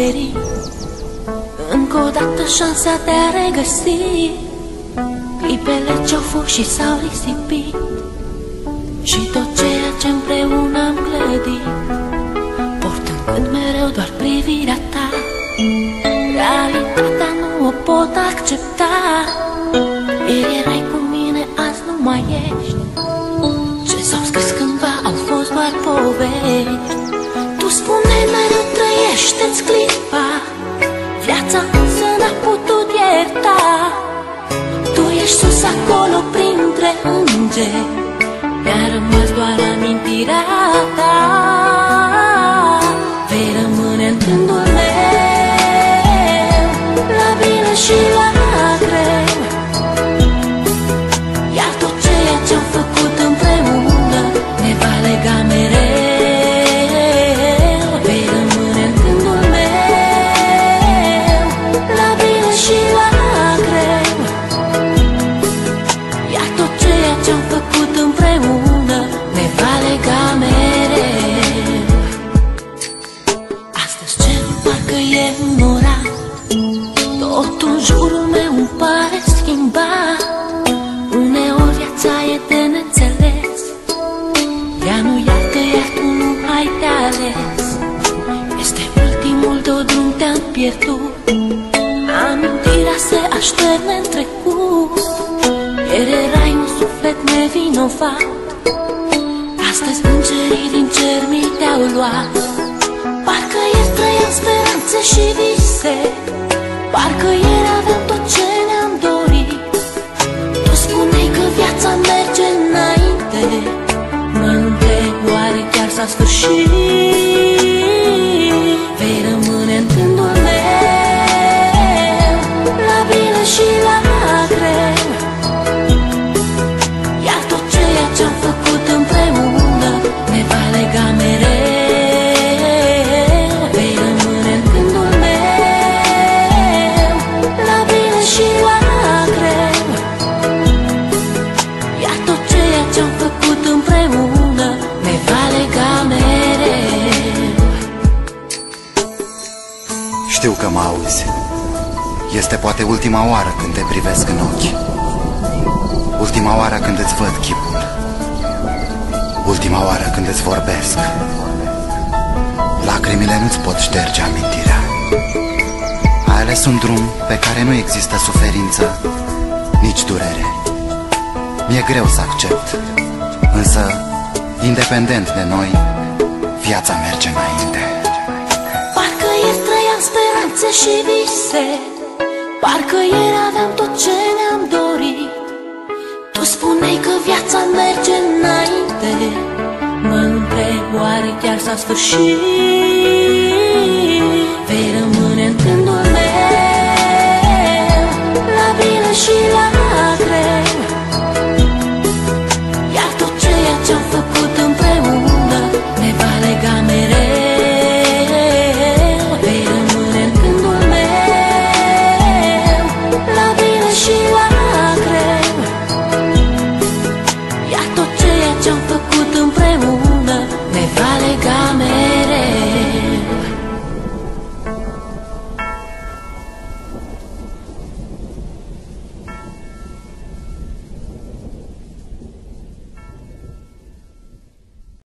pieri. Încă o dată șansa de a regăsi clipele ce-au fost și s-au risipit, și tot ceea ce împreună am clădit, portând cât mereu doar privirea ta. Realitatea nu o pot accepta. Ieri erai cu mine, azi nu mai ești. Ce s-au scris cândva au fost doar povești. Tu spuneai mereu trăiește-ți clipa, viața însă n-a putut ierta. Tu ești sus acolo printre îngeri, mi-a rămas doar amintirea ta. Vei rămâne în gândul meu, la bine și la greu. Iar tot ceea ce-am făcut împreună ne va lega mereu. Vei rămâne în gândul meu, la bine și la greu. Iar tot ceea ce-am făcut împreună ne va lega mereu. Astăzi cerul parcă e înorat, totul în jurul meu îmi pare schimbat. Uneori viața e de neînțeles, ea nu iartă, iar tu nu ai de ales. Este ultimul tău drum, te-am pierdut, amintirea se așterne în trecut. Ieri erai un suflet nevinovat, astăzi îngerii din cer mi te-au luat. Parcă ieri trăiam speranțe și vise, parcă ieri aveam tot ce ne-am dorit. Tu spuneai că viața merge înainte, mă întreb oare chiar s-a sfârșit. Vei rămâne în gândul meu, la bine și la greu. Iar tot ceea ce-am făcut împreună ne va lega mereu. Vei rămâne în gândul meu, la bine și la greu. Iar tot ceea ce-am făcut împreună ne va lega mereu. Știu că mă auzi. Este poate ultima oară când te privesc în ochi, ultima oară când îți văd chipul, ultima oară când îți vorbesc. Lacrimile nu-ți pot șterge amintirea. Ai ales un drum pe care nu există suferință, nici durere. Mi-e greu să accept, însă, independent de noi, viața merge înainte. Parcă ieri trăiam speranțe și vise, parcă ieri aveam tot ce ne-am dorit. Tu spuneai că viața merge înainte, mă întreb oare chiar s-a sfârșit. Vei rămâne în gândul meu, la bine și la greu. Iar tot ceea ce-am făcut împreună ne va lega mereu. Vei rămâne în gândul meu, la bine și la greu. Iar tot ceea ce-am făcut